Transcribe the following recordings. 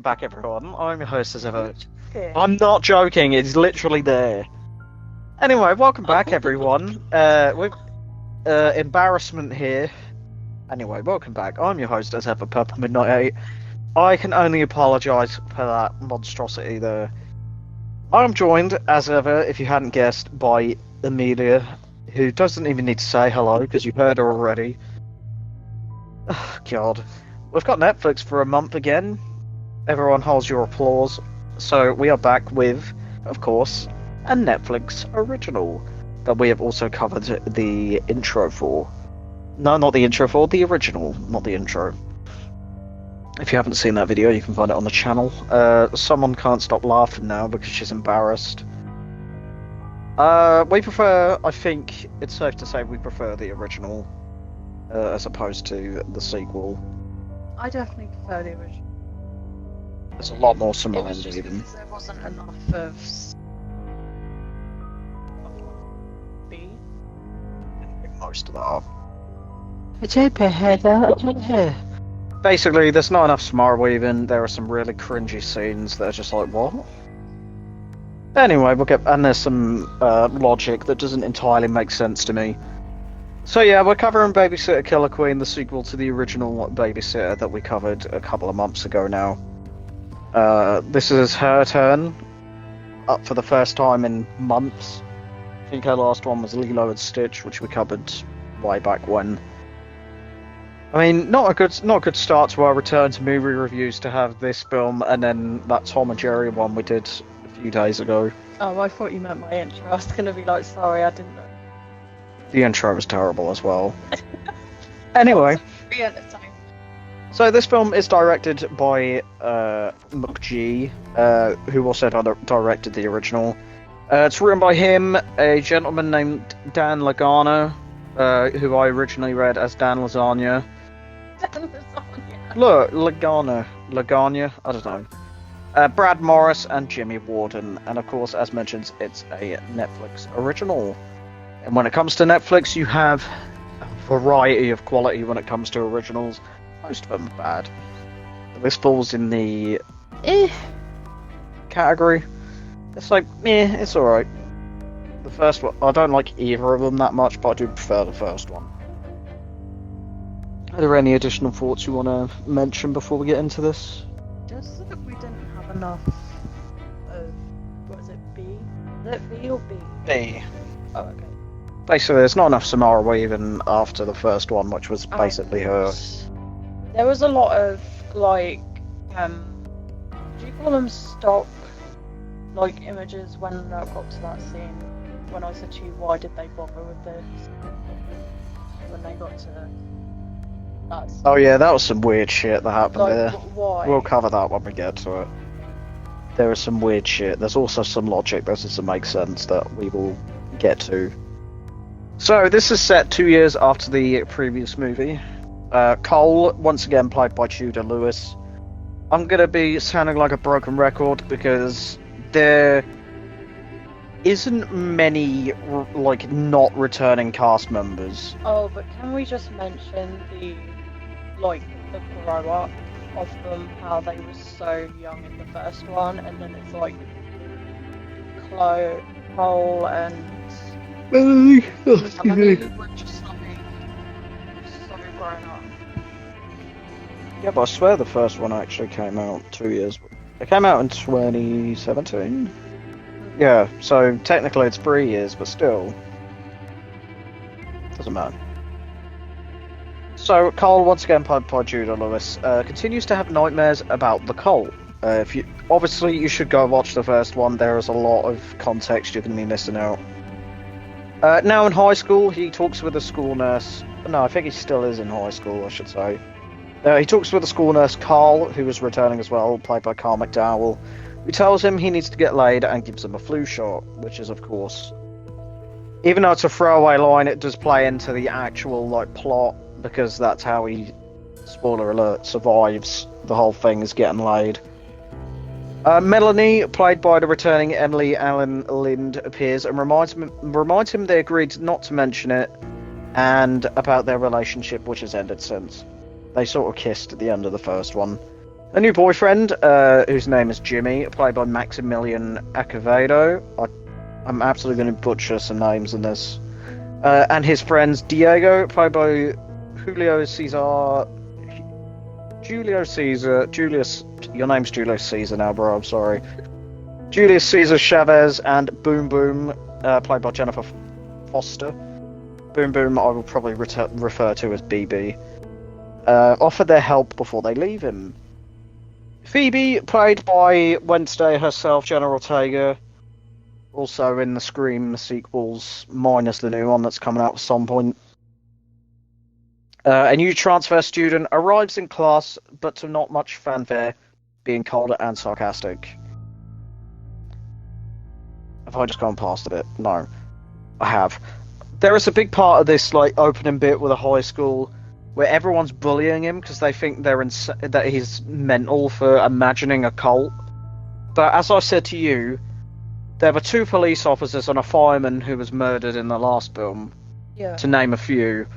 back, everyone. I'm your host as ever. Okay. I'm not joking. It's literally there. Anyway, welcome back, everyone. With embarrassment here. Anyway, welcome back. I'm your host as ever, Purple Midnight 8. I can only apologise for that monstrosity there. I'm joined, as ever, if you hadn't guessed, by Amelia, who doesn't even need to say hello because you've heard her already. Oh, God. We've got Netflix for a month again. Everyone holds your applause. So we are back with, of course, a Netflix original that we have also covered the intro for. No, not the intro for, the original, not the intro. If you haven't seen that video, you can find it on the channel. Someone can't stop laughing now because she's embarrassed. We prefer, I think it's safe to say we prefer the original as opposed to the sequel. I definitely prefer the original. There's a lot more It similar was just even. because there wasn't enough of B. Most of that up. JP Basically, there's not enough smart weaving. There are some really cringy scenes that are just like, what? Anyway, and there's some logic that doesn't entirely make sense to me. So yeah, we're covering Babysitter Killer Queen, the sequel to the original Babysitter that we covered a couple of months ago now. This is her turn, up for the first time in months. I think her last one was Lilo and Stitch, which we covered way back when. I mean, not a good start to our return to movie reviews to have this film and then that Tom and Jerry one we did a few days ago. Oh, I thought you meant my intro. I was gonna be like, sorry, I didn't know. The intro was terrible as well. Anyway, Free entertainment. so this film is directed by Nook, who also directed the original. It's written by him, a gentleman named Dan Lagana, who I originally read as Dan Lasagna. Look, Lagana, I don't know. Brad Morris and Jimmy Warden, and of course, as mentioned, it's a Netflix original. And when it comes to Netflix, you have a variety of quality when it comes to originals. Most of them are bad. This falls in the category. It's like, it's alright. The first one, I don't like either of them that much, but I do prefer the first one. Are there any additional thoughts you want to mention before we get into this? Just that we didn't have enough of, what is it, B? Is it B or B? B. Oh, okay. Basically, there's not enough Samara Weaving after the first one, which was basically her. There was a lot of, like, do you call them stock, like, images when I got to that scene? When I said to you, why did they bother with this? When they got to that scene. Oh yeah, that was some weird shit that happened Like, there. why? We'll cover that when we get to it. There is some weird shit. There's also some logic that doesn't make sense that we will get to. So, this is set 2 years after the previous movie. Cole, once again played by Judah Lewis. I'm gonna be sounding like a broken record because there isn't many, like, not returning cast members. Oh, but can we just mention the grow up of them, how they were so young in the first one, and then it's like Cole and Emily were just like so grown up. Yeah, but I swear the first one actually came out 2 years. It came out in 2017. Yeah, so technically it's 3 years, but still. Doesn't matter. So, Cole, once again played by Judah Lewis, continues to have nightmares about the cult. Obviously, you should go watch the first one. There is a lot of context you're going to be missing out. Now in high school, he talks with a school nurse. No, I think he still is in high school, I should say. He talks with a school nurse, Carl, who is returning as well, played by Carl McDowell, who tells him he needs to get laid and gives him a flu shot, which is, of course, even though it's a throwaway line, it does play into the actual, like, plot, because that's how he, spoiler alert, survives the whole thing, is getting laid. Melanie, played by the returning Emily Allen Lind, appears and reminds him they agreed not to mention it, and about their relationship, which has ended since. They sort of kissed at the end of the first one. A new boyfriend, whose name is Jimmy, played by Maximilian Acevedo. I'm absolutely going to butcher some names in this. And his friends Diego, played by Julius, your name's Julius Caesar now, bro, I'm sorry. Julius Caesar Chavez, and Boom Boom, played by Jennifer Foster. Boom Boom I will probably refer to as BB. Offer their help before they leave him. Phoebe, played by Wednesday herself, Jenna Ortega, also in the Scream sequels, minus the new one that's coming out at some point. A new transfer student arrives in class, but to not much fanfare, being cold and sarcastic. Have I just gone past a bit? No, I have. There is a big part of this opening bit with a high school where everyone's bullying him because they think that he's mental for imagining a cult. But as I said to you, there were 2 police officers and a fireman who was murdered in the last film, to name a few.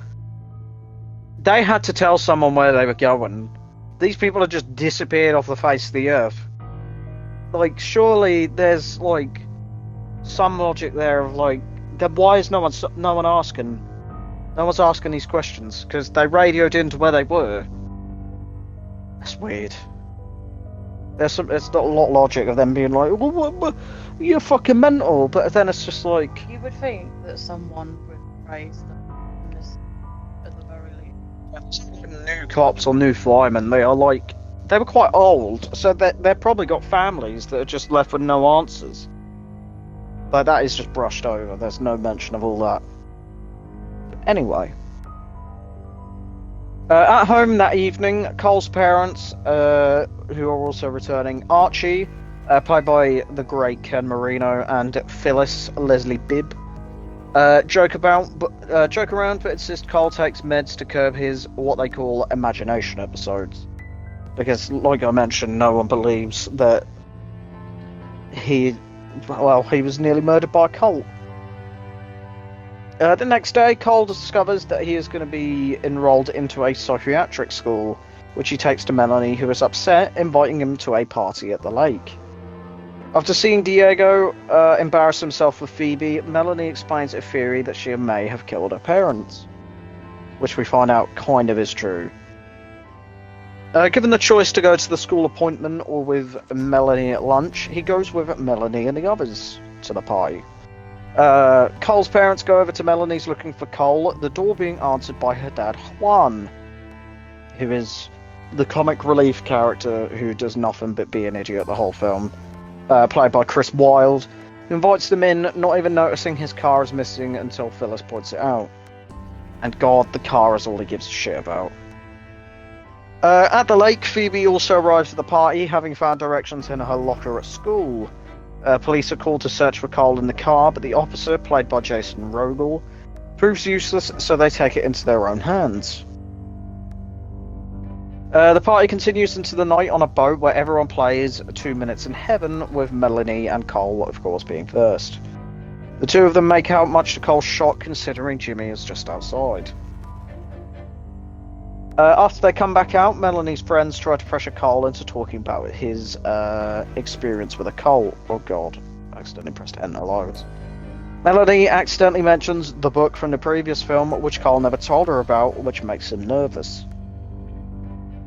They had to tell someone where they were going. These people have just disappeared off the face of the earth. Surely there's some logic there of then why is no one asking? No one's asking these questions because they radioed into where they were. That's weird. There's not a lot of logic of them being well, you're fucking mental, but then it's just You would think that someone would raise them at the very least. New cops or new firemen, they were quite old, so they've probably got families that are just left with no answers. But that is just brushed over. There's no mention of all that. Anyway, at home that evening, Cole's parents, who are also returning, Archie, played by the great Ken Marino, and Phyllis Leslie Bibb, joke around, but insist Cole takes meds to curb his what they call imagination episodes, because, like I mentioned, no one believes that he was nearly murdered by a cult. The next day, Cole discovers that he is going to be enrolled into a psychiatric school, which he takes to Melanie, who is upset, inviting him to a party at the lake. After seeing Diego embarrass himself with Phoebe, Melanie explains a theory that she may have killed her parents, which we find out kind of is true. Given the choice to go to the school appointment or with Melanie at lunch, he goes with Melanie and the others to the party. Cole's parents go over to Melanie's looking for Cole, the door being answered by her dad Juan, who is the comic relief character who does nothing but be an idiot the whole film, played by Chris Wilde, who invites them in, not even noticing his car is missing until Phyllis points it out. And God, the car is all he gives a shit about. At the lake, Phoebe also arrives at the party, having found directions in her locker at school. Police are called to search for Cole in the car, but the officer, played by Jason Rogel, proves useless, so they take it into their own hands. The party continues into the night on a boat where everyone plays 2 Minutes in Heaven, with Melanie and Cole, of course, being first. The two of them make out, much to Cole's shock, considering Jimmy is just outside. After they come back out, Melanie's friends try to pressure Cole into talking about his experience with a cult. Oh God, I accidentally pressed enter loads. Melanie accidentally mentions the book from the previous film, which Cole never told her about, which makes him nervous.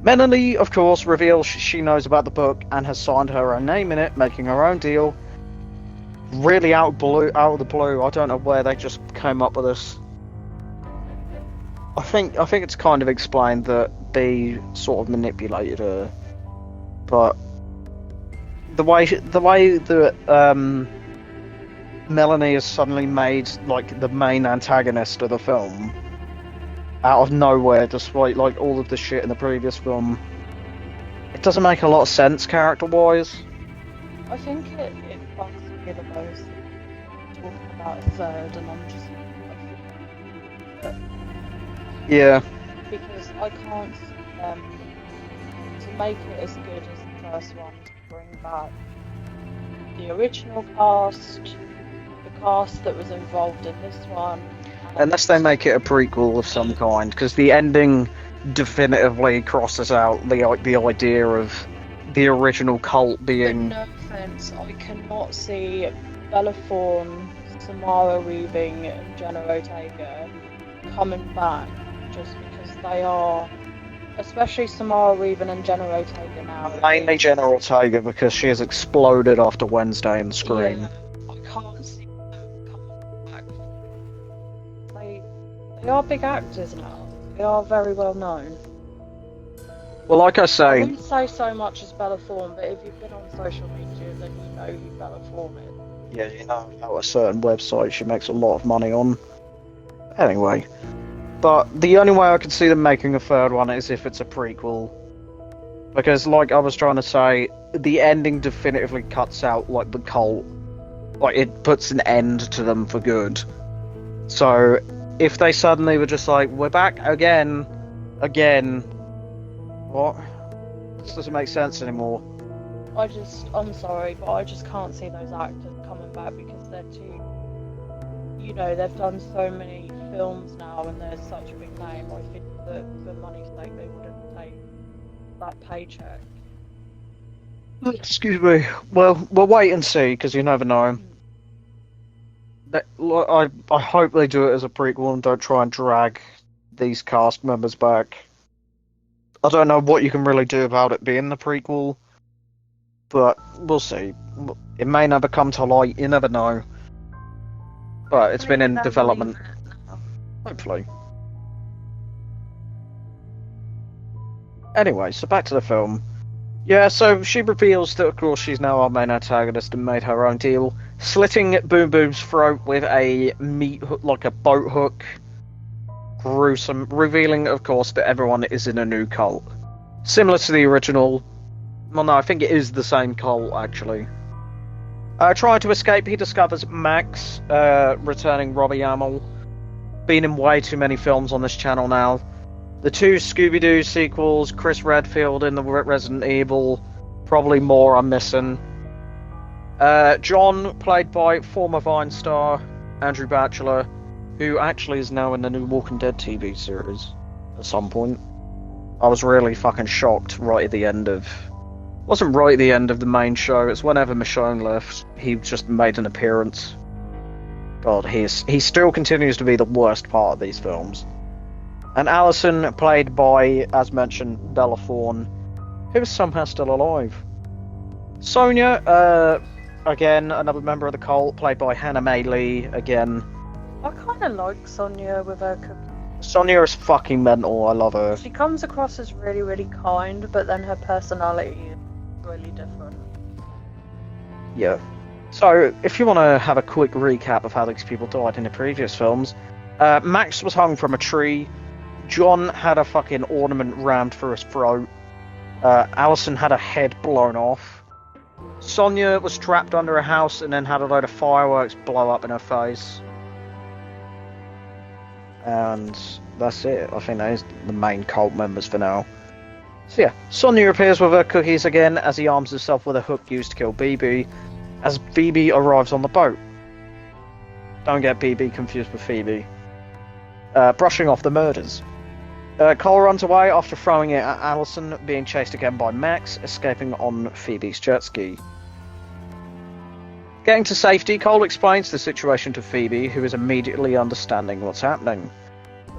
Melanie, of course, reveals she knows about the book and has signed her own name in it, making her own deal. Really out of the blue. I don't know where they just came up with this. I think it's kind of explained that they sort of manipulated her, but the way that Melanie is suddenly made the main antagonist of the film out of nowhere, despite all of the shit in the previous film, it doesn't make a lot of sense character-wise. I think it bugs me the most talking about a third, and I'm just yeah. Because I can't to make it as good as the first one, to bring back the original cast, the cast that was involved in this one. Unless they make it a prequel of some kind, because the ending definitively crosses out the idea of the original cult being. No offense, I cannot see Bella Thorne, Samara Weaving, and Jenna Ortega coming back just because they are, especially Samara Weaving and Jenna Ortega now. Mainly Jenna Ortega because she has exploded after Wednesday in the screen. Yeah, I can't see them coming back. They are big actors now. They are very well known. Well, like I I say, wouldn't say so much as Bella Thorne, but if you've been on social media, then you know who Bella Thorne is. yeah, you know about a certain website she makes a lot of money on. Anyway, but the only way I could see them making a third one is if it's a prequel. Because, like I was trying to say, the ending definitively cuts out, like, the cult. Like, it puts an end to them for good. So, if they suddenly were just like, we're back again. What? This doesn't make sense anymore. I'm sorry, but I just can't see those actors coming back because they're too, you know, they've done so many films now and they're such a big name. I think that for money's sake they wouldn't take that paycheck. Excuse me. Well, we'll wait and see, because you never know. I hope they do it as a prequel and don't try and drag these cast members back. I don't know what you can really do about it being the prequel, but we'll see. It may never come to light, you never know. But it's been in development. Hopefully. Anyway, so back to the film. Yeah, so she reveals that, of course, she's now our main antagonist and made her own deal, slitting Boom Boom's throat with a meat hook, like a boat hook. Gruesome, revealing, of course, that everyone is in a new cult. Similar to the original. Well, no, I think it is the same cult, actually. Trying to escape, he discovers Max, returning Robbie Amell. Been in way too many films on this channel now. The two Scooby-Doo sequels, Chris Redfield in the Resident Evil, probably more I'm missing. John, played by former Vine star Andrew Batchelor, who actually is now in the new Walking Dead TV series at some point. I was really fucking shocked right at the end of... Wasn't right at the end of the main show, it's whenever Michonne left, he just made an appearance. God, he still continues to be the worst part of these films. And Allison, played by, as mentioned, Bella Thorne, who is somehow still alive. Sonia, again, another member of the cult, played by Hannah May Lee, again. I kind of like Sonia with her cooking. Sonia is fucking mental, I love her. She comes across as really, really kind, but then her personality is really different. Yeah. So, if you want to have a quick recap of how these people died in the previous films, Max was hung from a tree, John had a fucking ornament rammed through his throat, Allison had her head blown off, Sonia was trapped under a house and then had a load of fireworks blow up in her face. And that's it. I think that is the main cult members for now. So yeah, Sonia appears with her cookies again as he arms himself with a hook used to kill BB, as Phoebe arrives on the boat. Don't get BB confused with Phoebe. Brushing off the murders. Cole runs away after throwing it at Allison, being chased again by Max, escaping on Phoebe's jet ski. Getting to safety, Cole explains the situation to Phoebe, who is immediately understanding what's happening.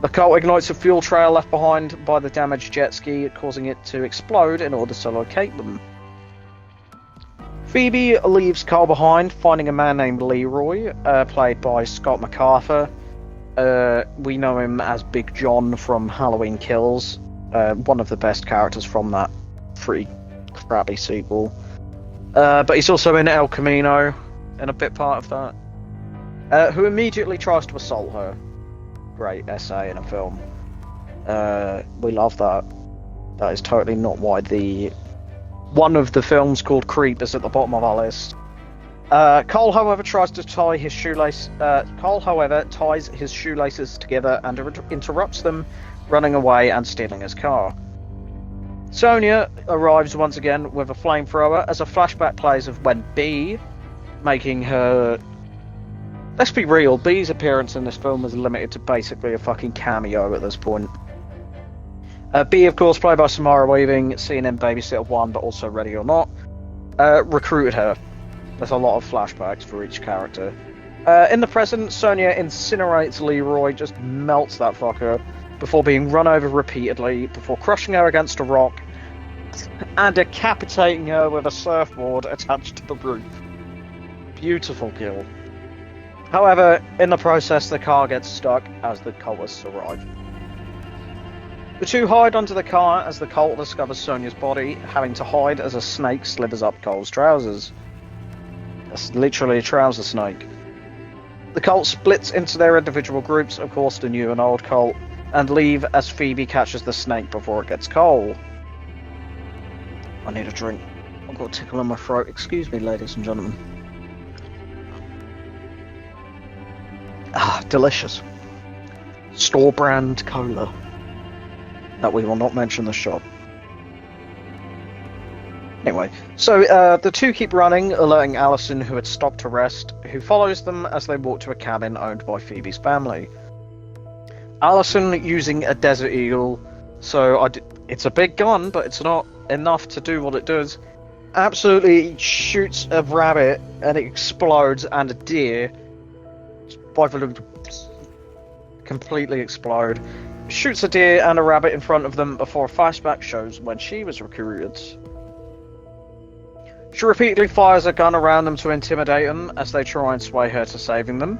The cult ignites a fuel trail left behind by the damaged jet ski, causing it to explode in order to locate them. Phoebe leaves Cole behind, finding a man named Leroy, played by Scott MacArthur. We know him as Big John from Halloween Kills, one of the best characters from that pretty crappy sequel. But he's also in El Camino, and a bit part of that. Who immediately tries to assault her. Great essay in a film. We love that. That is totally not why one of the films called Creep is at the bottom of our list. Cole, however, ties his shoelaces together and interrupts them, running away and stealing his car. Sonia arrives once again with a flamethrower as a flashback plays of when Bee, making her... Let's be real, Bee's appearance in this film was limited to basically a fucking cameo at this point. B, of course, played by Samara Weaving, seen in Babysitter 1, but also Ready or Not, recruited her. There's a lot of flashbacks for each character. In the present, Sonia incinerates Leroy, just melts that fucker, before being run over repeatedly, before crushing her against a rock, and decapitating her with a surfboard attached to the roof. Beautiful kill. However, in the process, the car gets stuck as the cultists arrive. The two hide under the car as the cult discovers Sonia's body, having to hide as a snake slithers up Cole's trousers. That's literally a trouser snake. The cult splits into their individual groups, of course the new and old cult, and leave as Phoebe catches the snake before it gets Cole. I need a drink. I've got a tickle in my throat. Excuse me, ladies and gentlemen. Ah, delicious. Store brand cola. That we will not mention the shop. Anyway, so the two keep running, alerting Allison, who had stopped to rest, who follows them as they walk to a cabin owned by Phoebe's family. Allison using a Desert Eagle, so it's a big gun, but it's not enough to do what it does. Absolutely shoots a rabbit and it explodes, and a deer, by volume, completely explode. Shoots a deer and a rabbit in front of them before a flashback shows when she was recruited. She repeatedly fires a gun around them to intimidate them as they try and sway her to saving them.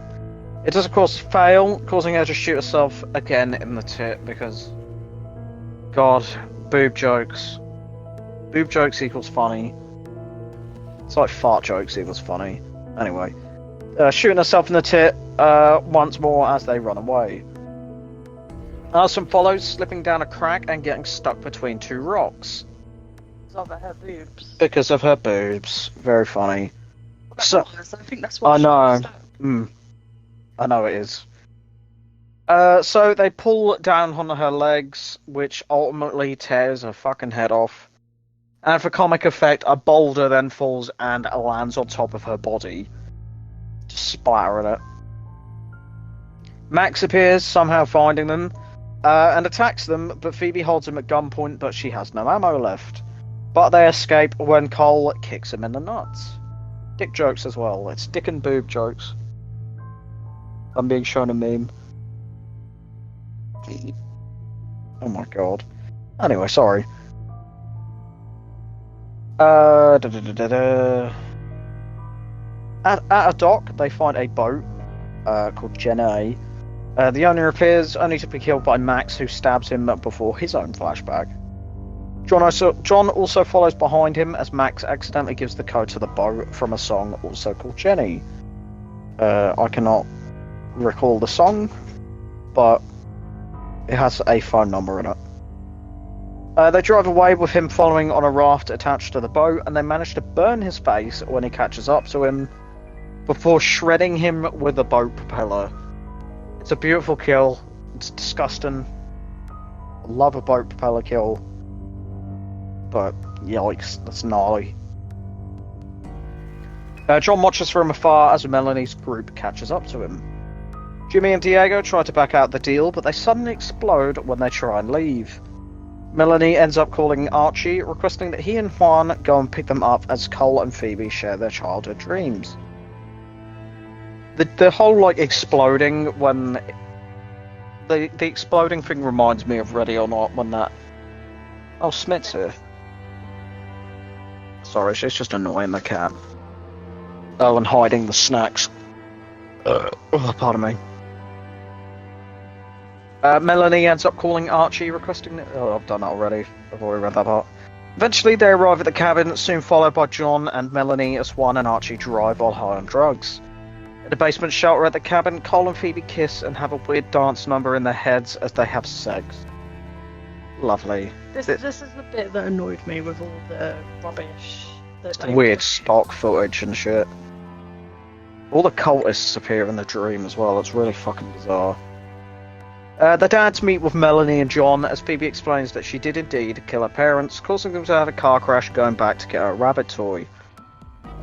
It does of course fail, causing her to shoot herself again in the tit because... God, boob jokes. Boob jokes equals funny. It's like fart jokes equals funny. Anyway. Shooting herself in the tit once more as they run away. Alison follows, slipping down a crack and getting stuck between two rocks. Because of her boobs. Because of her boobs. Very funny. So, I think that's what I know. I know it is. So they pull down on her legs, which ultimately tears her fucking head off. And for comic effect, a boulder then falls and lands on top of her body, splattering it. Max appears, somehow finding them, and attacks them, but Phoebe holds him at gunpoint, but she has no ammo left. But they escape when Cole kicks him in the nuts. Dick jokes as well. It's dick and boob jokes. I'm being shown a meme. Oh my god. Anyway, sorry. At a dock, they find a boat called Jenny. The owner appears, only to be killed by Max, who stabs him before his own flashback. John also follows behind him as Max accidentally gives the code to the boat from a song also called Jenny. I cannot recall the song, but it has a phone number in it. They drive away with him following on a raft attached to the boat, and they manage to burn his face when he catches up to him, before shredding him with a boat propeller. It's a beautiful kill. It's disgusting. I love a boat propeller kill. But, yikes, that's gnarly. John watches from afar as Melanie's group catches up to him. Jimmy and Diego try to back out the deal, but they suddenly explode when they try and leave. Melanie ends up calling Archie, requesting that he and Juan go and pick them up as Cole and Phoebe share their childhood dreams. The whole, exploding when... The exploding thing reminds me of Ready or Not when that... Oh, Smith's here. Sorry, she's just annoying the cat. Oh, and hiding the snacks. Pardon me. Melanie ends up calling Archie, requesting... Oh, I've done that already. I've already read that part. Eventually, they arrive at the cabin, soon followed by John and Melanie as Juan and Archie drive while high on drugs. In the basement shelter at the cabin, Cole and Phoebe kiss and have a weird dance number in their heads as they have sex. Lovely. This is the bit that annoyed me with all the rubbish. Weird stock footage and shit. All the cultists appear in the dream as well. It's really fucking bizarre. The dads meet with Melanie and John as Phoebe explains that she did indeed kill her parents, causing them to have a car crash going back to get her a rabbit toy.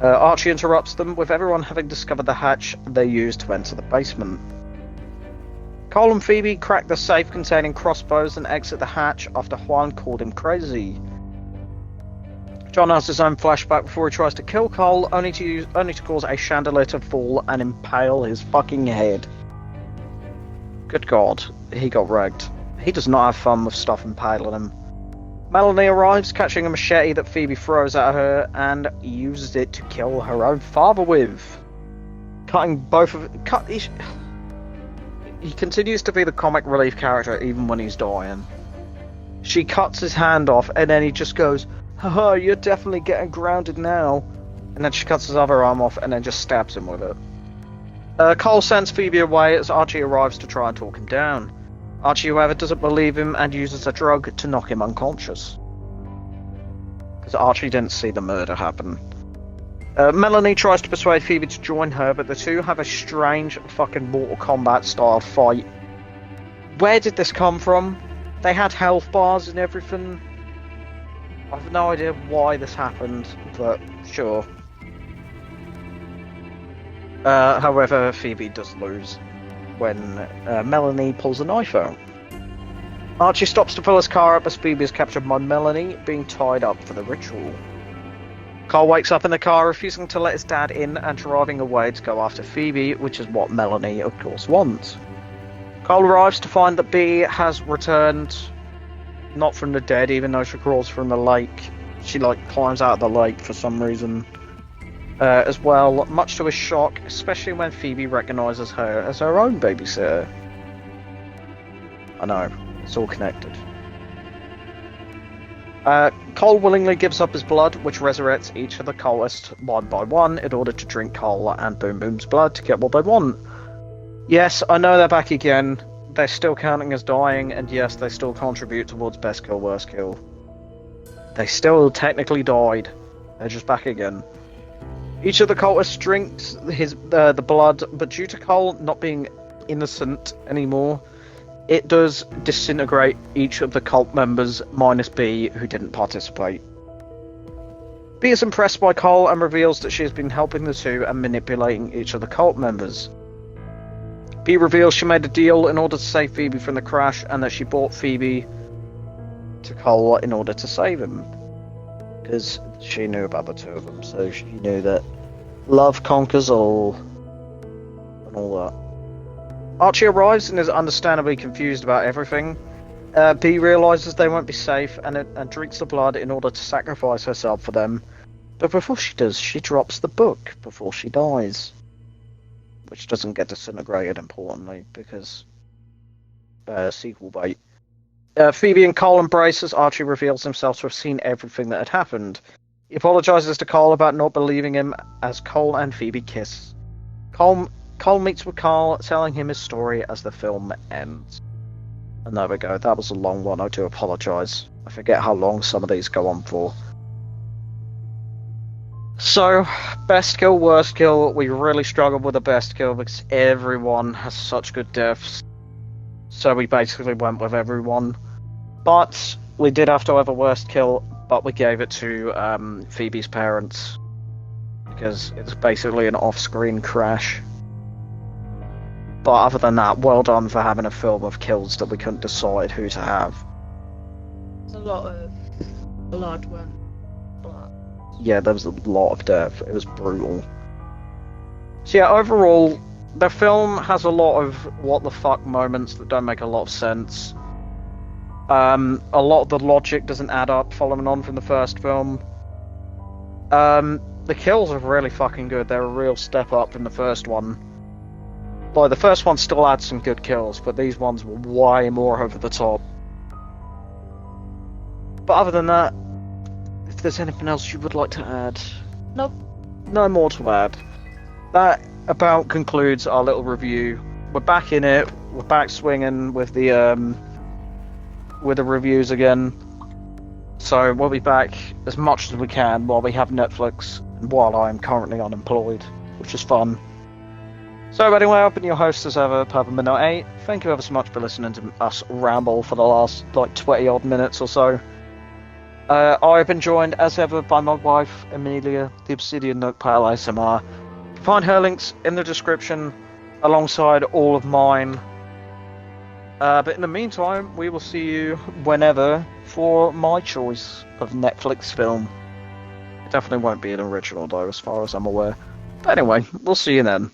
Archie interrupts them, with everyone having discovered the hatch they used to enter the basement. Cole and Phoebe crack the safe containing crossbows and exit the hatch after Juan called him crazy. John has his own flashback before he tries to kill Cole, only to cause a chandelier to fall and impale his fucking head. Good God, he got wrecked. He does not have fun with stuff impaling him. Melanie arrives, catching a machete that Phoebe throws at her, and uses it to kill her own father with. Cutting both of... He continues to be the comic relief character even when he's dying. She cuts his hand off, and then he just goes, haha, you're definitely getting grounded now. And then she cuts his other arm off, and then just stabs him with it. Cole sends Phoebe away as Archie arrives to try and talk him down. Archie, however, doesn't believe him and uses a drug to knock him unconscious. Because Archie didn't see the murder happen. Melanie tries to persuade Phoebe to join her, but the two have a strange fucking Mortal Kombat style fight. Where did this come from? They had health bars and everything. I have no idea why this happened, but sure. However, Phoebe does lose when Melanie pulls a knife out. Archie stops to fill his car up as Phoebe is captured by Melanie, being tied up for the ritual. Cole wakes up in the car, refusing to let his dad in and driving away to go after Phoebe, which is what Melanie, of course, wants. Cole arrives to find that Bea has returned, not from the dead, even though she crawls from the lake. She, climbs out of the lake for some reason. As well, much to his shock, especially when Phoebe recognises her as her own babysitter. I know, it's all connected. Cole willingly gives up his blood, which resurrects each of the cultists one by one in order to drink Cole and Boom Boom's blood to get what they want. Yes, I know they're back again. They're still counting as dying, and yes, they still contribute towards best kill, worst kill. They still technically died. They're just back again. Each of the cultists drinks the blood, but due to Cole not being innocent anymore, it does disintegrate each of the cult members, minus Bea, who didn't participate. Bea is impressed by Cole and reveals that she has been helping the two and manipulating each of the cult members. Bea reveals she made a deal in order to save Phoebe from the crash, and that she bought Phoebe to Cole in order to save him. Because she knew about the two of them, so she knew that love conquers all, and all that. Archie arrives and is understandably confused about everything. Bea realises they won't be safe and drinks the blood in order to sacrifice herself for them. But before she does, she drops the book before she dies. Which doesn't get disintegrated, importantly, because sequel bait. Phoebe and Cole embrace as Archie reveals himself to have seen everything that had happened. He apologises to Cole about not believing him as Cole and Phoebe kiss. Cole meets with Carl, telling him his story as the film ends. And there we go, that was a long one, I do apologise. I forget how long some of these go on for. So, best kill, worst kill, we really struggled with the best kill because everyone has such good deaths. So we basically went with everyone. But we did have to have a worst kill, but we gave it to Phoebe's parents. Because it's basically an off-screen crash. But other than that, well done for having a film of kills that we couldn't decide who to have. There's a lot of blood when... Yeah, there was a lot of death. It was brutal. So yeah, overall, the film has a lot of what the fuck moments that don't make a lot of sense. A lot of the logic doesn't add up following on from the first film. The kills are really fucking good. They're a real step up from the first one. Like, the first one still had some good kills, but these ones were way more over the top. But other than that, if there's anything else you would like to add? Nope. No more to add. That about concludes our little review. We're back in it. We're back swinging with the reviews again. So we'll be back as much as we can while we have Netflix and while I am currently unemployed, which is fun. So anyway, I've been your host as ever, Purple Midnight 8. Thank you ever so much for listening to us ramble for the last 20 odd minutes or so. I've been joined as ever by my wife, Amelia, the Obsidian Nook Pale ASMR. You can find her links in the description alongside all of mine. But in the meantime, we will see you whenever for my choice of Netflix film. It definitely won't be an original, though, as far as I'm aware. But anyway, we'll see you then.